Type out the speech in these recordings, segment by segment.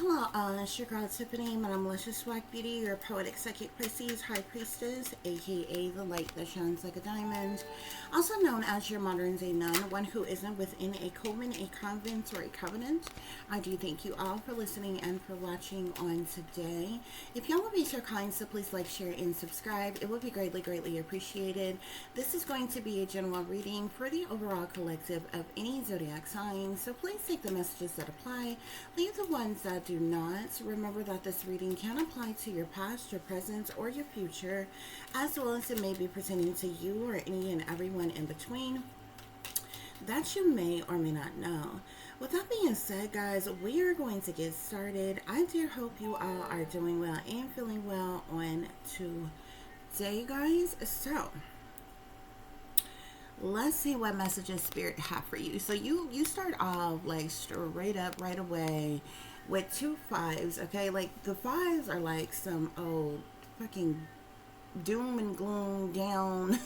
Hello, it's your girl Tiffany, my malicious black beauty, your poetic psychic Pisces high priestess, aka the light that shines like a diamond, also known as your modern day nun, one who isn't within a coven, a convent, or a covenant. I do thank you all for listening and for watching on today. If y'all would be so kind, so please like, share, and subscribe. It would be greatly, greatly appreciated. This is going to be a general reading for the overall collective of any zodiac sign, so please take the messages that apply, leave the ones that do not. Remember that this reading can apply to your past, your present, or your future, as well as it may be pertaining to you or any and everyone in between that you may or may not know. With that being said, guys, we are going to get started. I do hope you all are doing well and feeling well on today, guys. So let's see what messages spirit have for you. So you start off like straight up right away with two fives, okay? Like the fives are like some old fucking doom and gloom down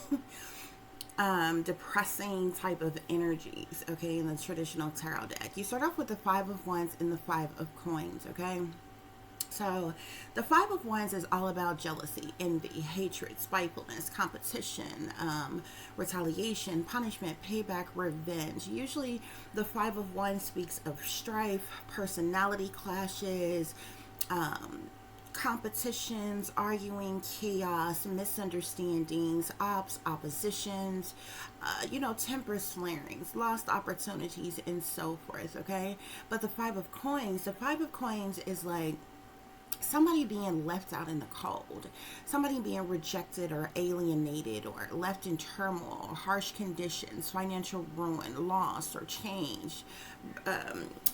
depressing type of energies, okay, in the traditional tarot deck. You start off with the Five of Wands and the Five of Coins, okay? So the Five of Wands is all about jealousy, envy, hatred, spitefulness, competition, retaliation, punishment, payback, revenge. Usually the Five of Wands speaks of strife, personality clashes, competitions, arguing, chaos, misunderstandings, oppositions, temper flarings, lost opportunities, and so forth, okay? But the Five of Coins is like somebody being left out in the cold, somebody being rejected or alienated or left in turmoil, harsh conditions, financial ruin, loss or change,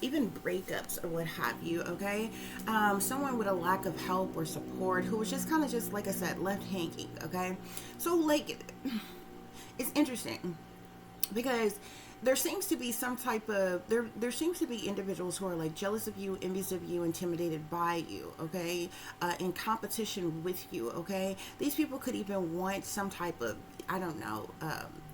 even breakups or what have you, okay? Someone with a lack of help or support who was just kind of just, like I said, left hanging, okay? So, like, it's interesting because there seems to be some type of there seems to be individuals who are like jealous of you, envious of you, intimidated by you, okay, in competition with you, okay. These people could even want some type of, I don't know,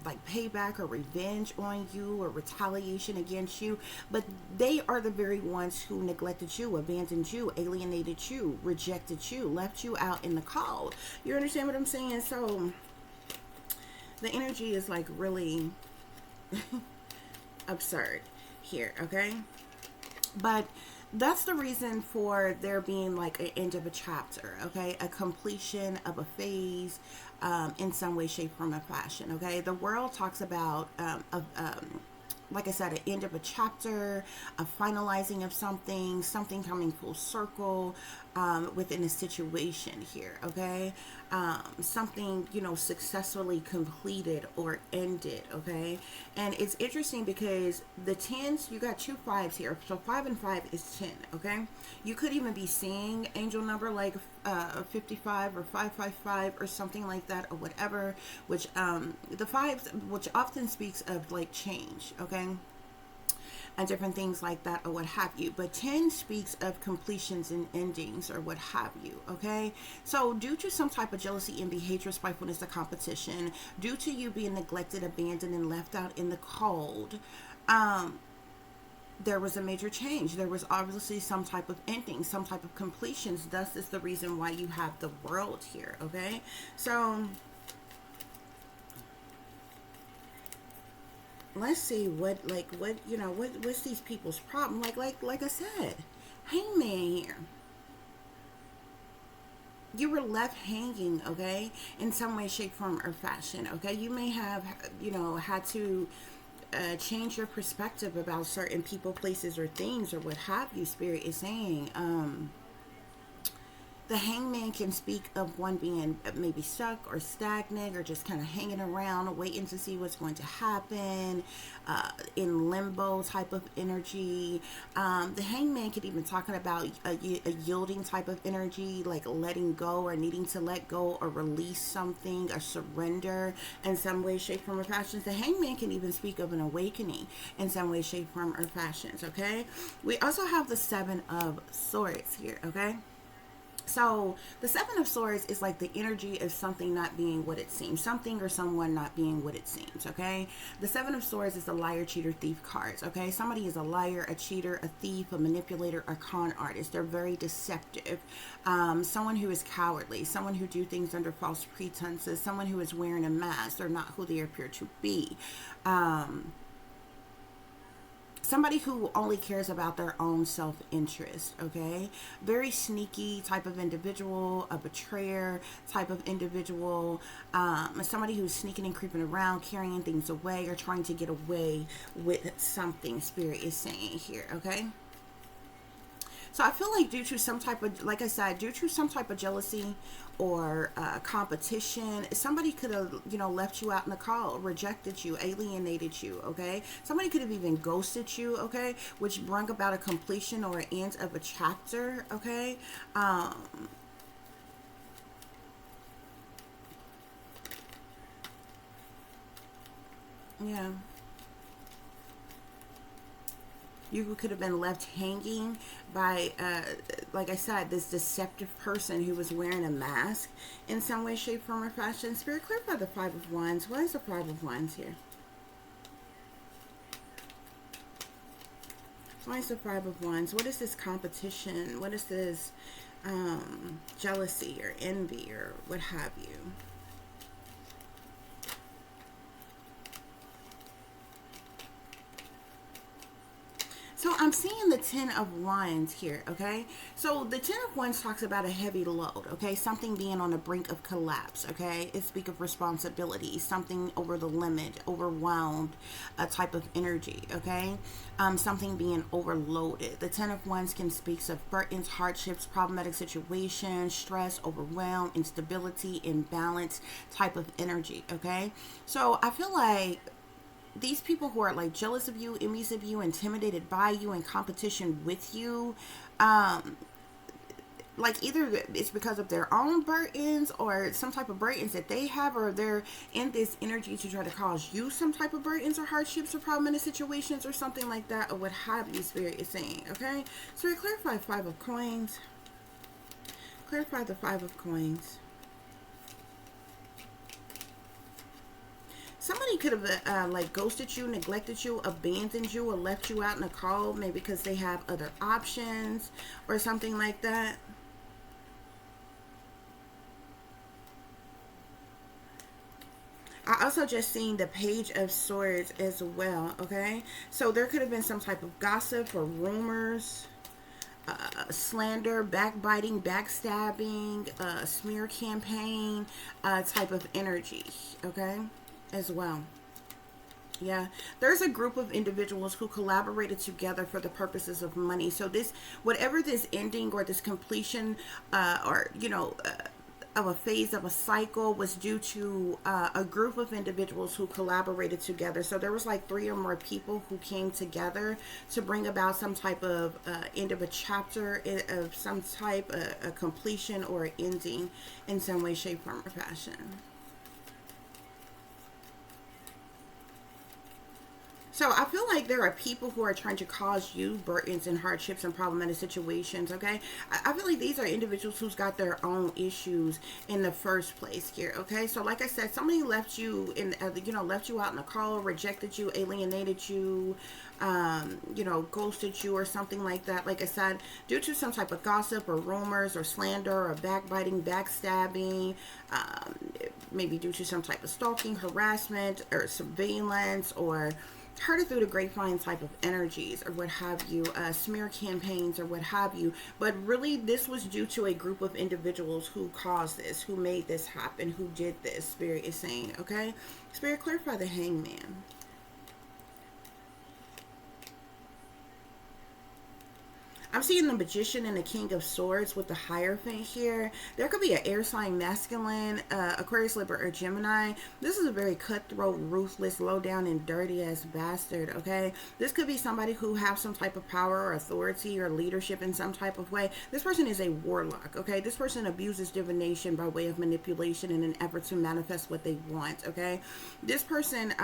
like payback or revenge on you or retaliation against you, but they are the very ones who neglected you, abandoned you, alienated you, rejected you, left you out in the cold. You understand what I'm saying? So the energy is like really absurd here, okay? But that's the reason for there being like an end of a chapter, okay? A completion of a phase, in some way, shape, form, or fashion, okay? The world talks about like I said, an end of a chapter, a finalizing of something, something coming full circle within a situation here, okay? Something, successfully completed or ended, okay? And it's interesting because the tens, you got two fives here. So 5 and 5 is 10, okay? You could even be seeing angel number like 55 or 555 or something like that or whatever, which the fives, which often speaks of like change, okay, and different things like that or what have you. But 10 speaks of completions and endings or what have you, okay? So due to some type of jealousy, envy, hatred, spitefulness, or competition, due to you being neglected, abandoned, and left out in the cold, there was a major change. There was obviously some type of ending, some type of completions. Thus is the reason why you have the world here, okay? So let's see what's these people's problem. Like I said, hangman here. You were left hanging, okay, in some way, shape, form, or fashion, okay? You may have, had to change your perspective about certain people, places, or things, or what have you. Spirit is saying, the hangman can speak of one being maybe stuck or stagnant or just kind of hanging around, waiting to see what's going to happen, in limbo type of energy. The hangman could even talking about a yielding type of energy, like letting go or needing to let go or release something, or surrender in some way, shape, form, or fashions. The hangman can even speak of an awakening in some way, shape, form, or fashions, okay? We also have the Seven of Swords here, okay? So the Seven of Swords is like the energy of something not being what it seems, something or someone not being what it seems. Okay, the Seven of Swords is the liar, cheater, thief cards. Okay, somebody is a liar, a cheater, a thief, a manipulator, a con artist. They're very deceptive. Someone who is cowardly, someone who do things under false pretenses, someone who is wearing a mask. They're not who they appear to be. Somebody who only cares about their own self-interest. Okay, very sneaky type of individual, a betrayer type of individual, somebody who's sneaking and creeping around, carrying things away, or trying to get away with something, Spirit is saying here. Okay, so I feel like due to some type of, like I said, due to some type of jealousy or competition, somebody could have, left you out in the cold, rejected you, alienated you. Okay, somebody could have even ghosted you. Okay, which brought about a completion or an end of a chapter. Okay, yeah. You could have been left hanging by, like I said, this deceptive person who was wearing a mask in some way, shape, form, or fashion. Spirit, clarify the Five of Wands. Why is the Five of Wands here? Why is the Five of Wands? What is this competition? What is this jealousy or envy or what have you? So I'm seeing the Ten of Wands here, okay? So the Ten of Wands talks about a heavy load, okay? Something being on the brink of collapse, okay? It speaks of responsibility, something over the limit, overwhelmed, a type of energy, okay? Something being overloaded. The Ten of Wands can speak of burdens, hardships, problematic situations, stress, overwhelm, instability, imbalance type of energy, okay? So I feel like these people who are like jealous of you, envious of you, intimidated by you, in competition with you, um, like either it's because of their own burdens or some type of burdens that they have, or they're in this energy to try to cause you some type of burdens or hardships or problematic situations or something like that, or what have you, Spirit is saying. Okay, so clarify Five of Coins. Clarify the Five of Coins. Somebody could have like ghosted you, neglected you, abandoned you, or left you out in the cold, maybe because they have other options or something like that. I also just seen the Page of Swords as well. Okay, so there could have been some type of gossip or rumors, slander, backbiting, backstabbing, smear campaign type of energy. Okay, as well. Yeah, there's a group of individuals who collaborated together for the purposes of money. So this, whatever this ending or this completion, or of a phase of a cycle, was due to a group of individuals who collaborated together. So there was like three or more people who came together to bring about some type of end of a chapter, of some type of a completion or ending in some way, shape, form, or fashion. So I feel like there are people who are trying to cause you burdens and hardships and problematic situations. Okay, I feel like these are individuals who's got their own issues in the first place here. Okay, so like I said, somebody left you in, left you out in the cold, rejected you, alienated you, ghosted you or something like that. Like I said, due to some type of gossip or rumors or slander or backbiting, backstabbing, maybe due to some type of stalking, harassment, or surveillance, or heard it through the grapevine type of energies or what have you, smear campaigns or what have you. But really, this was due to a group of individuals who caused this, who made this happen, who did this, Spirit is saying. Okay, Spirit, clarify the Hangman. I'm seeing the Magician and the King of Swords with the Hierophant here. There could be an air sign masculine, Aquarius, Libra, or Gemini. This is a very cutthroat, ruthless, low down, and dirty ass bastard, okay? This could be somebody who has some type of power or authority or leadership in some type of way. This person is a warlock, okay? This person abuses divination by way of manipulation in an effort to manifest what they want, okay? This person,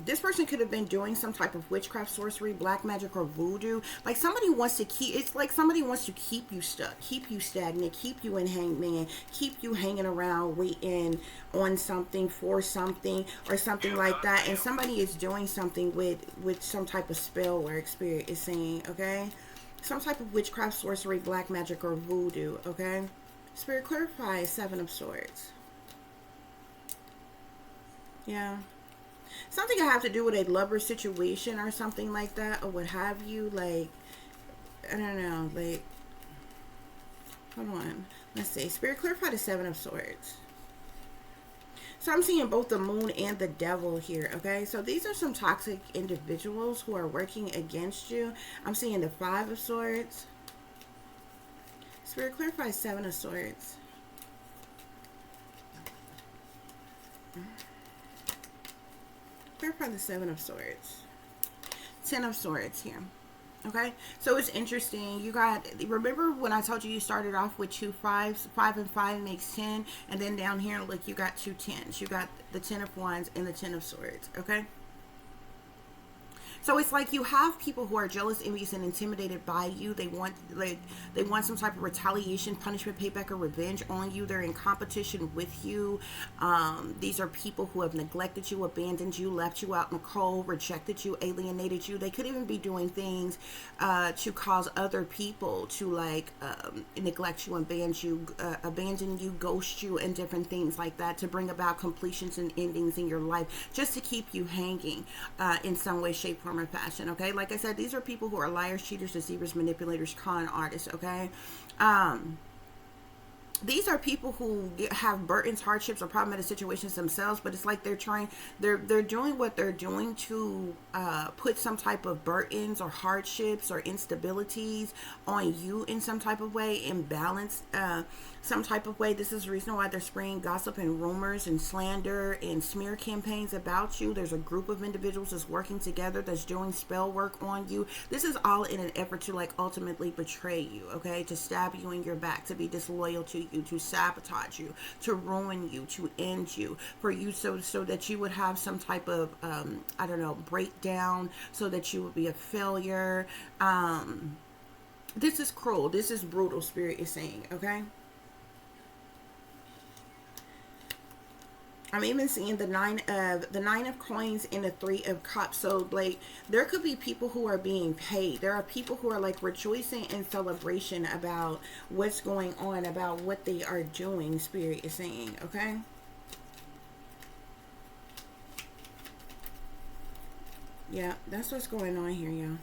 This person could have been doing some type of witchcraft, sorcery, black magic, or voodoo. Like somebody wants to keep, it's like somebody wants to keep you stuck, keep you stagnant, keep you in hangman, keep you hanging around waiting on something, for something, or something like that. And somebody is doing something with some type of spell work, spirit is saying, okay? Some type of witchcraft, sorcery, black magic, or voodoo, okay? Spirit clarify Seven of Swords. Yeah. Something I have to do with a lover situation or something like that, or what have you. Like, I don't know. Like, hold on. Let's see. Spirit clarify the Seven of Swords. So I'm seeing both the moon and the devil here, okay? So these are some toxic individuals who are working against you. I'm seeing the Five of Swords. Spirit clarify Seven of Swords. Clarify the Seven of Swords. Ten of Swords here. Okay, so it's interesting. You got, remember when I told you you started off with two fives? 5 and 5 makes 10, and then down here, look, you got two tens. You got the 10 of Wands and the 10 of Swords. Okay. So it's like you have people who are jealous, envious, and intimidated by you. They want some type of retaliation, punishment, payback, or revenge on you. They're in competition with you. These are people who have neglected you, abandoned you, left you out in the cold, rejected you, alienated you. They could even be doing things to cause other people to neglect you, abandon you, ghost you, and different things like that, to bring about completions and endings in your life, just to keep you hanging in some way, shape, form, or fashion. Okay, like I said, these are people who are liars, cheaters, deceivers, manipulators, con artists. Okay, these are people who have burdens, hardships, or problematic situations themselves, but it's like they're doing what they're doing to put some type of burdens or hardships or instabilities on you in some type of way, imbalance, some type of way. This is the reason why they're spraying gossip and rumors and slander and smear campaigns about you. There's a group of individuals that's working together, that's doing spell work on you. This is all in an effort to ultimately betray you, okay? To stab you in your back, to be disloyal to you, to sabotage you, to ruin you, to end you, for you so that you would have some type of I don't know, breakdown, so that you would be a failure. This is cruel. This is brutal, spirit is saying, okay? I'm even seeing the nine of coins and the 3 of cups. So there could be people who are being paid. There are people who are rejoicing in celebration about what's going on, about what they are doing, spirit is saying, okay? Yeah, that's what's going on here, y'all.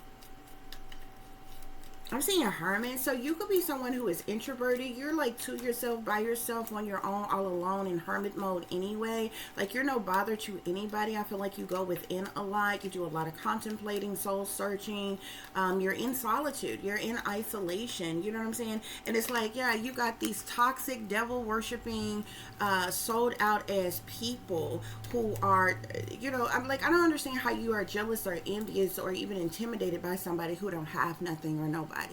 I'm seeing a hermit. So you could be someone who is introverted. You're to yourself, by yourself, on your own, all alone, in hermit mode anyway. You're no bother to anybody. I feel like you go within a lot. You do a lot of contemplating, soul searching. You're in solitude. You're in isolation. You know what I'm saying? And it's yeah, you got these toxic, devil worshiping, sold out as people who are, I'm I don't understand how you are jealous or envious or even intimidated by somebody who don't have nothing or nobody.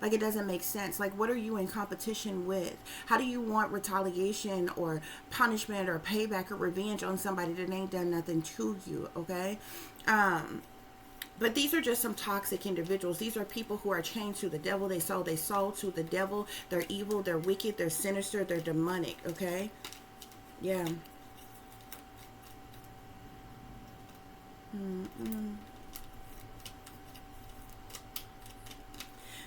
It doesn't make sense. What are you in competition with? How do you want retaliation or punishment or payback or revenge on somebody that ain't done nothing to you? Okay. But these are just some toxic individuals. These are people who are chained to the devil. They sold to the devil. They're evil, they're wicked, they're sinister, they're demonic. Okay. Yeah.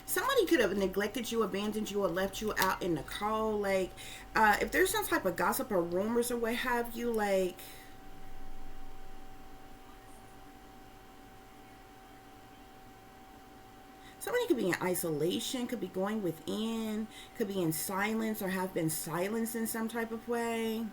Somebody could have neglected you, abandoned you, or left you out in the cold. If there's some type of gossip or rumors or what have you, somebody could be in isolation, could be going within, could be in silence or have been silenced in some type of way.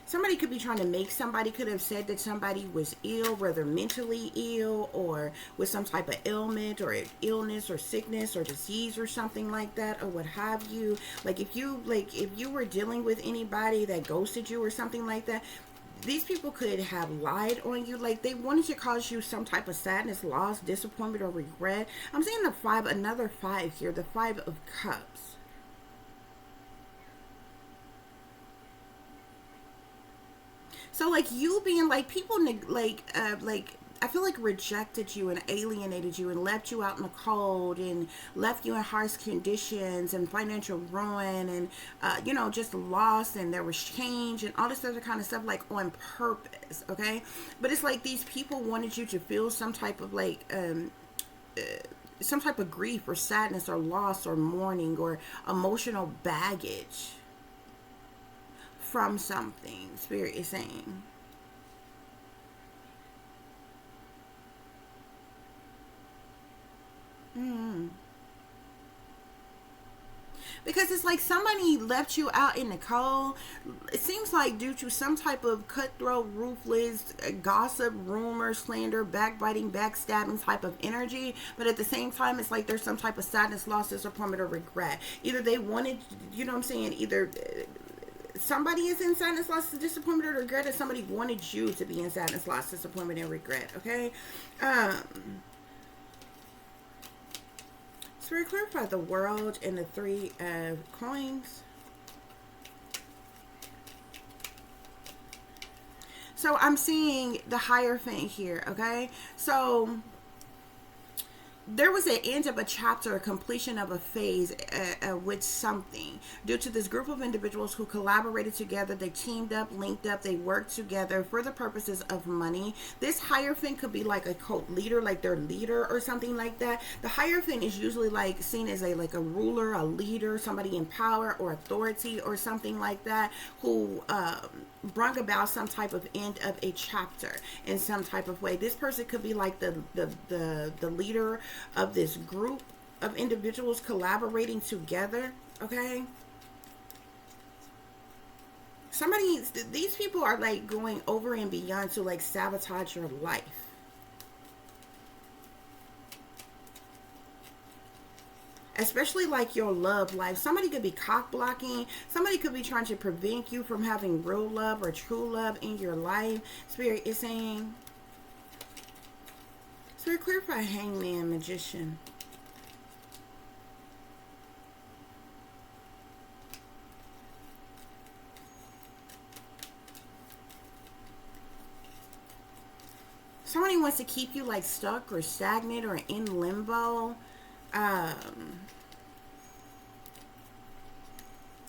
Somebody could be trying to make, somebody could have said that somebody was ill, whether mentally ill or with some type of ailment or illness or sickness or disease or something like that, or what have you. If you were dealing with anybody that ghosted you or something like that, these people could have lied on you. Like, they wanted to cause you some type of sadness, loss, disappointment, or regret. I'm seeing the five, another five here, the Five of Cups. So like, you being like, people like I feel like rejected you and alienated you and left you out in the cold and left you in harsh conditions and financial ruin and just loss, and there was change and all this other kind of stuff, like on purpose. Okay, but it's like these people wanted you to feel some type of like some type of grief or sadness or loss or mourning or emotional baggage from something, Spirit is saying. Mm. Because it's like somebody left you out in the cold. It seems like due to some type of cutthroat, ruthless, gossip, rumor, slander, backbiting, backstabbing type of energy. But at the same time, it's like there's some type of sadness, loss, disappointment, or regret. Either they wanted, you know what I'm saying, either somebody is in sadness, loss, disappointment, or regret, or somebody wanted you to be in sadness, loss, disappointment, and regret. Okay. So we clarify the World and the Three of Coins. So I'm seeing the Hierophant here. Okay. So there was an end of a chapter, a completion of a phase with something. Due to this group of individuals who collaborated together, they teamed up, linked up, they worked together for the purposes of money. This Hierophant could be like a cult leader, like their leader or something like that. The Hierophant is usually like seen as a ruler, a leader, somebody in power or authority or something like that, who brought about some type of end of a chapter in some type of way. This person could be like the leader of this group of individuals collaborating together. Okay, these people are like going over and beyond to like sabotage your life. Especially like your love life. Somebody could be cock blocking. Somebody could be trying to prevent you from having real love or true love in your life. Spirit is saying. Spirit, clarify Hangman, Magician. Somebody wants to keep you like stuck or stagnant or in limbo.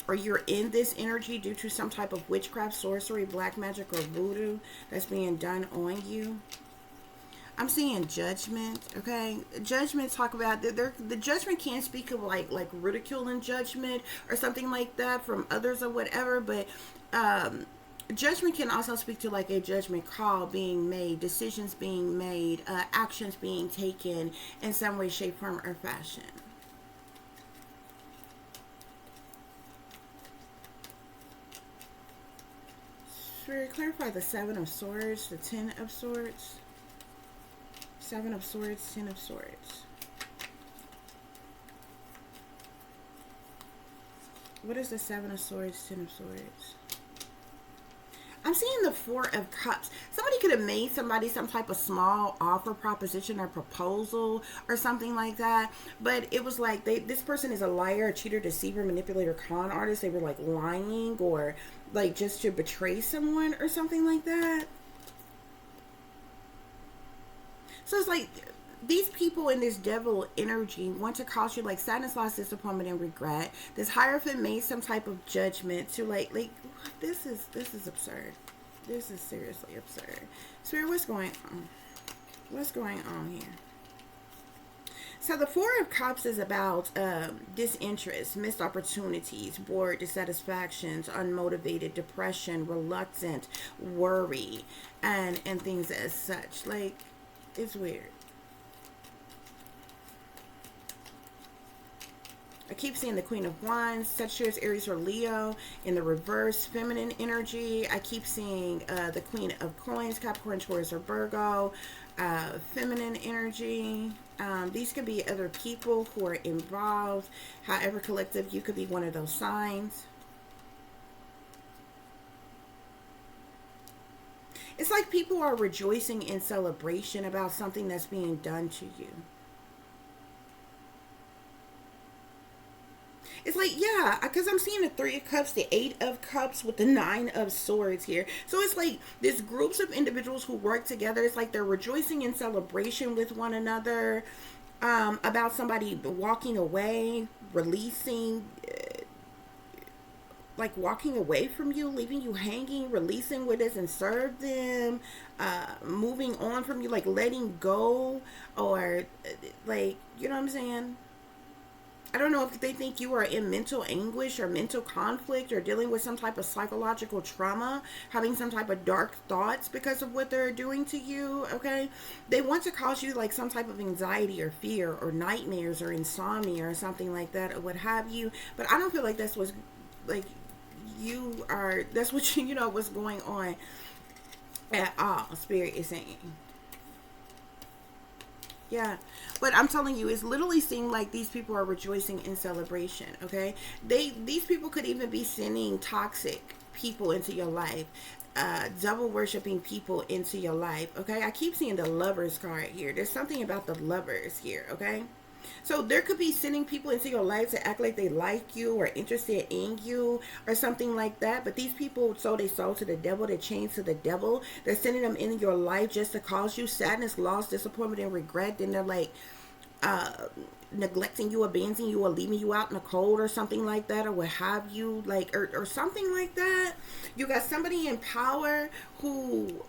Or you're in this energy due to some type of witchcraft, sorcery, black magic, or voodoo that's being done on you. I'm seeing judgment. Okay, judgment talk about the judgment can speak of like ridicule and judgment or something like that from others or whatever, but judgment can also speak to like a judgment call being made, decisions being made, actions being taken in some way, shape, form, or fashion. Clarify the Seven of Swords, the Ten of Swords. Seven of Swords, Ten of Swords. What is the Seven of Swords, Ten of Swords? I'm seeing the Four of Cups. Somebody could have made somebody some type of small offer, proposition, or proposal or something like that. But it was like this person is a liar, a cheater, deceiver, manipulator, con artist. They were like lying or like just to betray someone or something like that. So it's like these people in this devil energy want to cause you like sadness, loss, disappointment, and regret. This Hierophant made some type of judgment to like this is absurd. This is seriously absurd. Spirit, what's going on? What's going on here? So the Four of Cups is about disinterest, missed opportunities, bored, dissatisfactions, unmotivated, depression, reluctant, worry, and things as such. Like, it's weird. I keep seeing the Queen of Wands, Sagittarius, Aries, or Leo in the reverse, feminine energy. I keep seeing the Queen of Coins, Capricorn, Taurus, or Virgo, feminine energy. These could be other people who are involved. However, collective, you could be one of those signs. It's like people are rejoicing in celebration about something that's being done to you. It's like, yeah, because I'm seeing the Three of Cups, the Eight of Cups with the Nine of Swords here. So it's like there's groups of individuals who work together. It's like they're rejoicing in celebration with one another, about somebody walking away, releasing, like walking away from you, leaving you hanging, releasing what doesn't serve them, moving on from you, like letting go, or like, you know what I'm saying? I don't know if they think you are in mental anguish or mental conflict or dealing with some type of psychological trauma, having some type of dark thoughts because of what they're doing to you, okay? They want to cause you like some type of anxiety or fear or nightmares or insomnia or something like that or what have you. But I don't feel like that's what's like that's what you know what's going on at all. Spirit is saying. Yeah, but I'm telling you, it's literally seeing like these people are rejoicing in celebration. Okay, these people could even be sending toxic people into your life, double worshiping people into your life. Okay, I keep seeing the Lovers card here. There's something about the Lovers here. Okay. So there could be sending people into your life to act like they like you or interested in you or something like that. But these people sold their soul to the devil. They're chained to the devil. They're sending them in your life just to cause you sadness, loss, disappointment, and regret. Then they're like neglecting you, abandoning you, or leaving you out in the cold or something like that, or what have you, like, or something like that. You got somebody in power who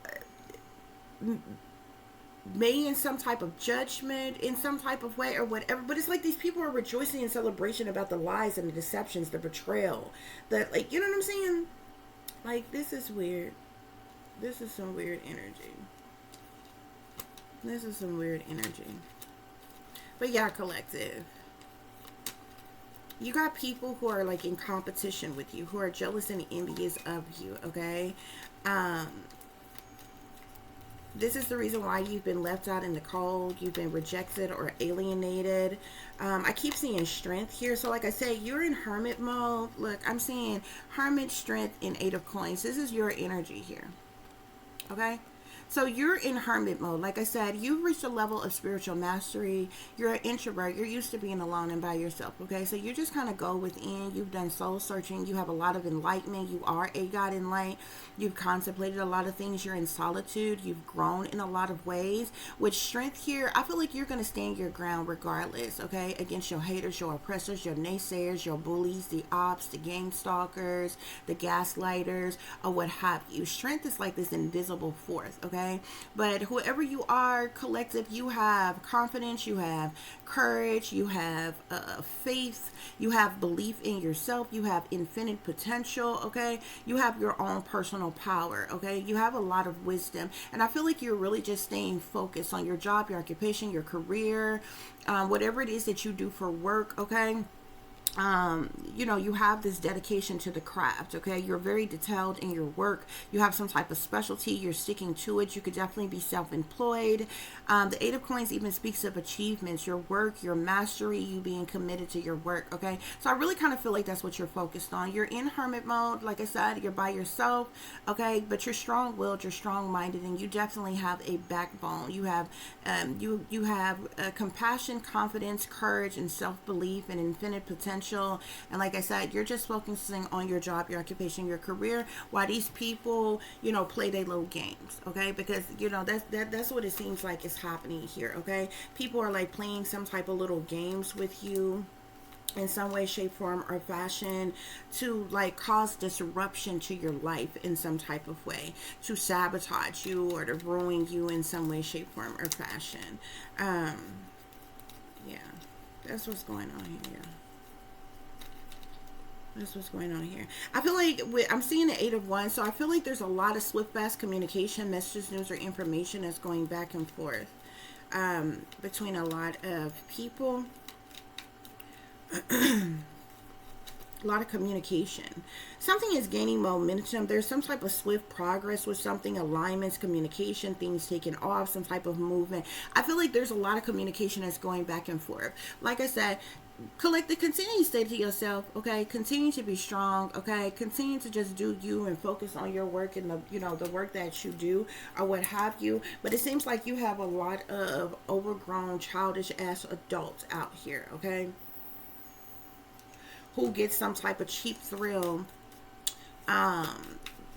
made in some type of judgment in some type of way or whatever, but it's like these people are rejoicing in celebration about the lies and the deceptions, the betrayal, that, like, you know what I'm saying? Like, this is weird. This is some weird energy. This is some weird energy. But yeah, collective, you got people who are like in competition with you, who are jealous and envious of you. Okay, this is the reason why you've been left out in the cold. You've been rejected or alienated. I keep seeing strength here. So like I said, you're in hermit mode. Look, I'm seeing hermit, strength, and 8 of coins. This is your energy here. Okay. So you're in hermit mode. Like I said, you've reached a level of spiritual mastery. You're an introvert. You're used to being alone and by yourself. Okay. So you just kind of go within. You've done soul searching. You have a lot of enlightenment. You are a God in light. You've contemplated a lot of things. You're in solitude. You've grown in a lot of ways. With strength here, I feel like you're going to stand your ground regardless. Okay. Against your haters, your oppressors, your naysayers, your bullies, the ops, the gang stalkers, the gaslighters, or what have you. Strength is like this invisible force. Okay. But whoever you are, collective, you have confidence, you have courage, you have faith, you have belief in yourself, you have infinite potential. Okay, you have your own personal power. Okay, you have a lot of wisdom, and I feel like you're really just staying focused on your job, your occupation, your career, whatever it is that you do for work. Okay, you know, you have this dedication to the craft. Okay, you're very detailed in your work. You have some type of specialty. You're sticking to it. You could definitely be self-employed. The 8 of coins even speaks of achievements, your work, your mastery, you being committed to your work. Okay, so I really kind of feel like that's what you're focused on. You're in hermit mode. Like I said, you're by yourself. Okay, but you're strong-willed, you're strong-minded, and you definitely have a backbone. You have you have compassion, confidence, courage, and self-belief, and infinite potential. And like I said, you're just focusing on your job, your occupation, your career, while these people, you know, play their little games. Okay, because you know that's what it seems like is happening here. Okay, people are like playing some type of little games with you in some way, shape, form, or fashion, to like cause disruption to your life in some type of way, to sabotage you or to ruin you in some way, shape, form, or fashion. Yeah, that's what's going on here. That's what's going on here. I feel like I'm seeing the 8 of Wands, so I feel like there's a lot of swift, fast communication, messages, news, or information that's going back and forth between a lot of people. A lot of communication. Something is gaining momentum. There's some type of swift progress with something, alignments, communication, things taking off, some type of movement. I feel like there's a lot of communication that's going back and forth. Like I said, collective, continue to stay to yourself, okay? Continue to be strong, okay? Continue to just do you and focus on your work and the, you know, the work that you do or what have you. But it seems like you have a lot of overgrown, childish ass adults out here, okay? Who get some type of cheap thrill,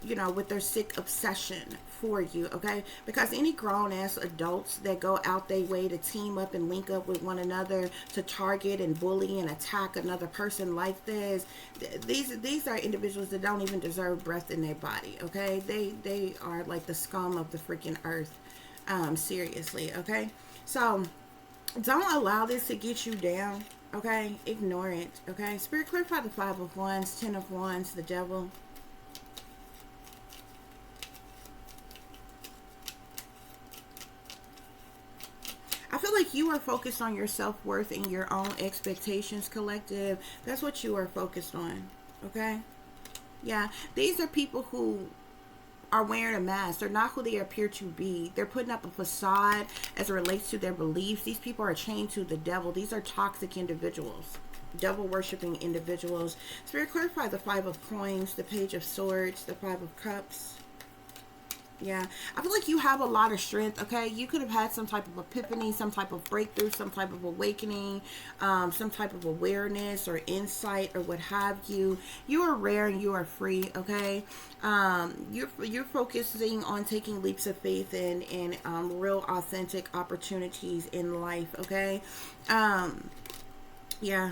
you know, with their sick obsession for you, okay? Because any grown ass adults that go out their way to team up and link up with one another to target and bully and attack another person like this, these are individuals that don't even deserve breath in their body, okay? They are like the scum of the freaking earth, seriously, okay? So don't allow this to get you down, okay? Ignore it, okay? Spirit, clarify the 5 of Wands, 10 of Wands, the devil. I feel like you are focused on your self-worth and your own expectations, collective. That's what you are focused on, okay? Yeah, these are people who are wearing a mask. They're not who they appear to be. They're putting up a facade as it relates to their beliefs. These people are chained to the devil. These are toxic individuals, devil worshiping individuals. Spirit, clarify the 5 of Coins, the Page of Swords, the 5 of Cups. Yeah, I feel like you have a lot of strength, okay? You could have had some type of epiphany, some type of breakthrough, some type of awakening, some type of awareness or insight or what have you. You are rare and you are free, okay? You're focusing on taking leaps of faith and real authentic opportunities in life, okay? Yeah.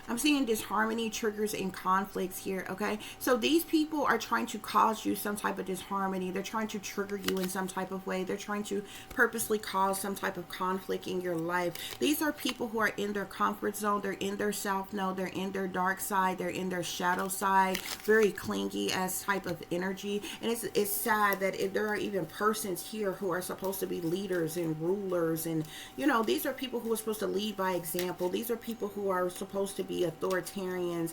I'm seeing disharmony, triggers, and conflicts here, okay? So these people are trying to cause you some type of disharmony. They're trying to trigger you in some type of way. They're trying to purposely cause some type of conflict in your life. These are people who are in their comfort zone. They're in their self-know. They're in their dark side. They're in their shadow side. Very clingy as type of energy. And it's sad that there are even persons here who are supposed to be leaders and rulers. And, you know, these are people who are supposed to lead by example. These are people who are supposed to be authoritarians.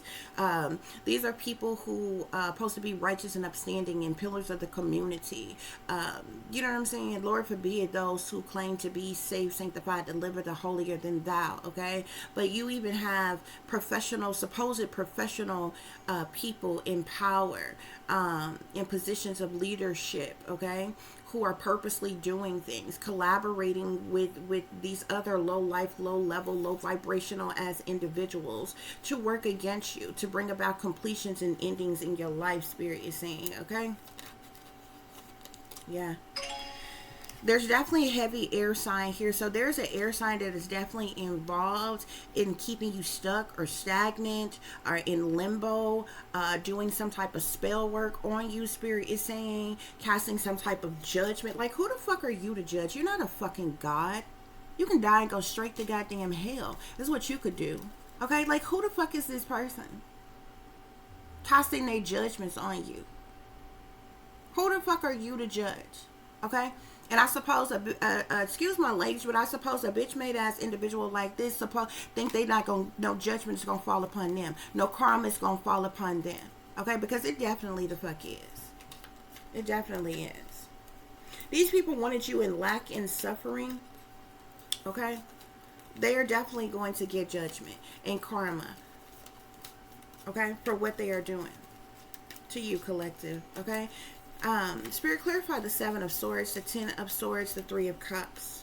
These are people who are supposed to be righteous and upstanding and pillars of the community. You know what I'm saying? Lord forbid those who claim to be saved, sanctified, delivered, the holier than thou, okay? But you even have professional, supposed professional people in power, in positions of leadership, okay? Who are purposely doing things, collaborating with these other low life, low level, low vibrational as individuals to work against you, to bring about completions and endings in your life, Spirit is saying, okay? Yeah. There's definitely a heavy air sign here. So there's an air sign that is definitely involved in keeping you stuck or stagnant or in limbo, doing some type of spell work on you, Spirit is saying, casting some type of judgment. Like, who the fuck are you to judge? You're not a fucking God. You can die and go straight to goddamn hell. This is what you could do. Okay? Like, who the fuck is this person casting their judgments on you? Who the fuck are you to judge? Okay? And I suppose, excuse my language, but I suppose a bitch made ass individual like this think they not gonna, no judgment is gonna fall upon them, no karma is gonna fall upon them, okay? Because it definitely the fuck is. It definitely is. These people wanted you in lack and suffering, okay? They are definitely going to get judgment and karma, okay, for what they are doing to you, collective, okay? Spirit, clarify the 7 of Swords, the 10 of Swords, the 3 of Cups.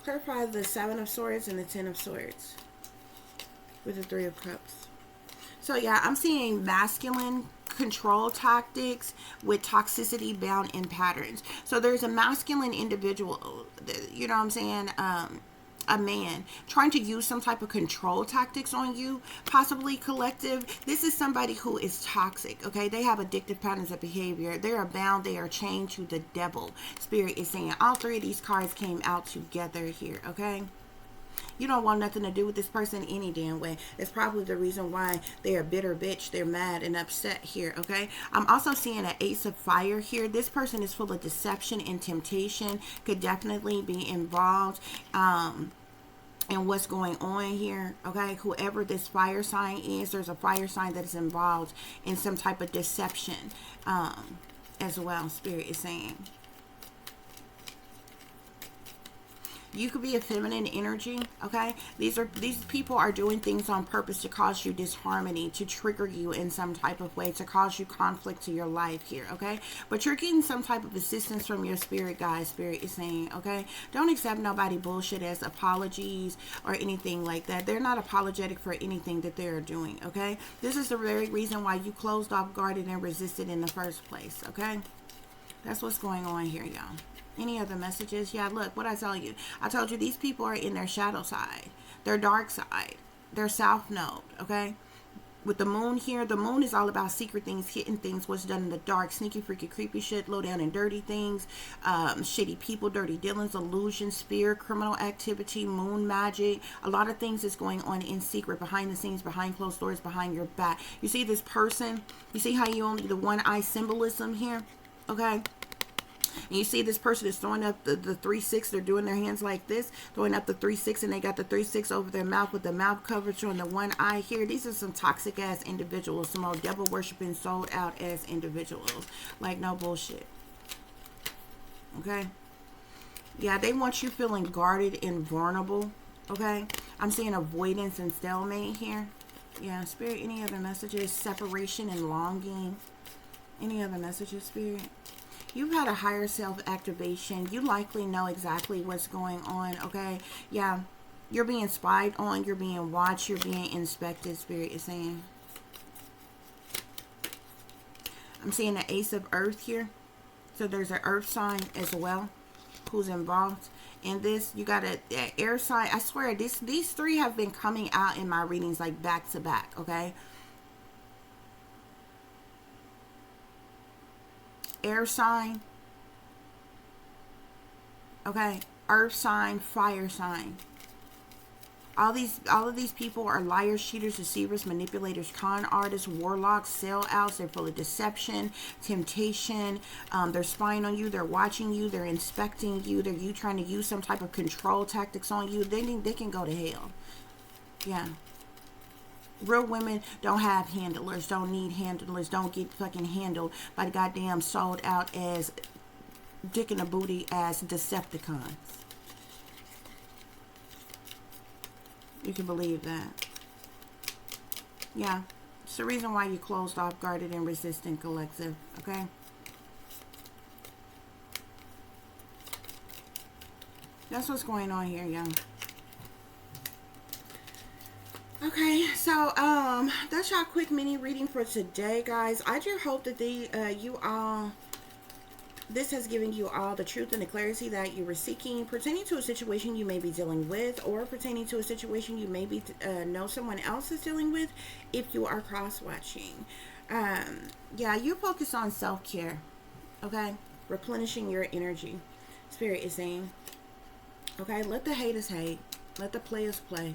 Clarify the 7 of Swords and the 10 of Swords with the 3 of Cups. So yeah, I'm seeing masculine control tactics with toxicity bound in patterns. So there's a masculine individual, you know what I'm saying, a man trying to use some type of control tactics on you, possibly, collective. This is somebody who is toxic, okay? They have addictive patterns of behavior. They are bound, they are chained to the devil. Spirit is saying all 3 of these cards came out together here, okay? You don't want nothing to do with this person any damn way. It's probably the reason why they're a bitter bitch. They're mad and upset here, okay? I'm also seeing an ace of fire here. This person is full of deception and temptation. Could definitely be involved and what's going on here, okay? Whoever this fire sign is, there's a fire sign that is involved in some type of deception as well, Spirit is saying. You could be a feminine energy, okay? These people are doing things on purpose to cause you disharmony, to trigger you in some type of way, to cause you conflict to your life here, okay? But you're getting some type of assistance from your spirit guide, Spirit is saying, okay? Don't accept nobody bullshit as apologies or anything like that. They're not apologetic for anything that they're doing, okay? This is the very reason why you closed off, guarded, and resisted in the first place, okay? That's what's going on here, y'all. Any other messages? Yeah, look, what I tell you. I told you these people are in their shadow side, their dark side, their south node, okay? With the moon here, the moon is all about secret things, hidden things, what's done in the dark, sneaky, freaky, creepy shit, low down and dirty things, shitty people, dirty dealings, illusion, spirit, criminal activity, moon magic. A lot of things is going on in secret, behind the scenes, behind closed doors, behind your back. You see this person? You see how you only the one eye symbolism here? Okay? And you see this person is throwing up the 3-6. They're doing their hands like this, throwing up the 3-6, and they got the 3-6 over their mouth with the mouth covered, showing the one eye here. These are some toxic ass individuals, some old devil worshiping, sold out ass individuals. Like, no bullshit. Okay? Yeah, they want you feeling guarded and vulnerable. Okay? I'm seeing avoidance and stalemate here. Yeah, Spirit, any other messages? Separation and longing. Any other messages, Spirit? You've had a higher self activation. You likely know exactly what's going on, okay? Yeah, you're being spied on. You're being watched. You're being inspected, Spirit is saying. I'm seeing the Ace of Earth here. So there's an earth sign as well who's involved in this. You got an air sign. I swear, these three have been coming out in my readings like back to back, okay? Air sign, okay, earth sign, fire sign. All of these people are liars, cheaters, deceivers, manipulators, con artists, warlocks, sellouts. They're full of deception, temptation. They're spying on you. They're watching you. They're inspecting you. They're trying to use some type of control tactics on you. They can go to hell. Yeah. Real women don't have handlers, don't need handlers, don't get fucking handled by the goddamn sold out as dick in the booty as Decepticons. You can believe that. Yeah. It's the reason why you closed off, guarded, and resistant, collective. Okay? That's what's going on here, young. Okay, so that's y'all quick mini reading for today, guys. I do hope that this has given you all the truth and the clarity that you were seeking pertaining to a situation you may be dealing with, or pertaining to a situation you maybe know someone else is dealing with if you are cross-watching. Yeah, you focus on self-care, okay? Replenishing your energy. Spirit is saying, okay, let the haters hate, let the players play.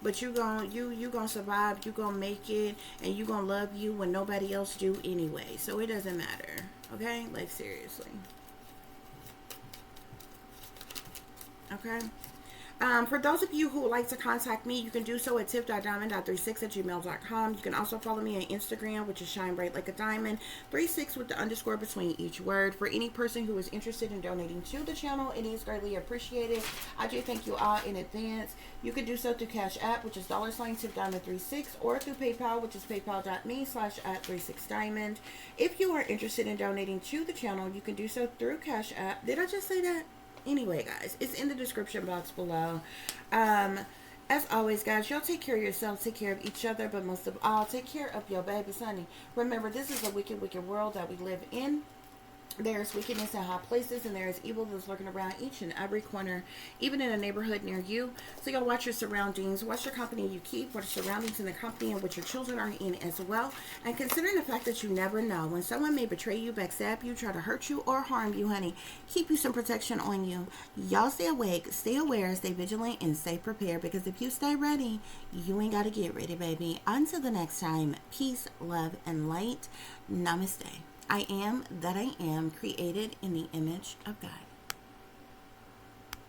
But you gonna survive, you gonna make it, and you gonna love you when nobody else do anyway. So it doesn't matter. Okay? Like, seriously. Okay? For those of you who would like to contact me, you can do so at tiff.diamond.36@gmail.com. You can also follow me on Instagram, which is shine bright like a diamond, 36 with the underscore between each word. For any person who is interested in donating to the channel, it is greatly appreciated. I do thank you all in advance. You can do so through Cash App, which is $tiffdiamond36, or through PayPal, which is paypal.me/@36diamond. If you are interested in donating to the channel, you can do so through Cash App. Did I just say that? Anyway, guys, it's in the description box below. As always, guys, y'all take care of yourselves, take care of each other, but most of all, take care of your babies, honey. Remember, this is a wicked, wicked world that we live in. There's wickedness in high places, and there is evil that's lurking around each and every corner, even in a neighborhood near you. So you gotta watch your surroundings, watch your company you keep, watch your surroundings in the company in which your children are in as well. And considering the fact that you never know when someone may betray you, backstab you, try to hurt you, or harm you, honey, keep you some protection on you. Y'all stay awake, stay aware, stay vigilant, and stay prepared, because if you stay ready, you ain't gotta get ready, baby. Until the next time, peace, love, and light. Namaste. I am that I am, created in the image of God.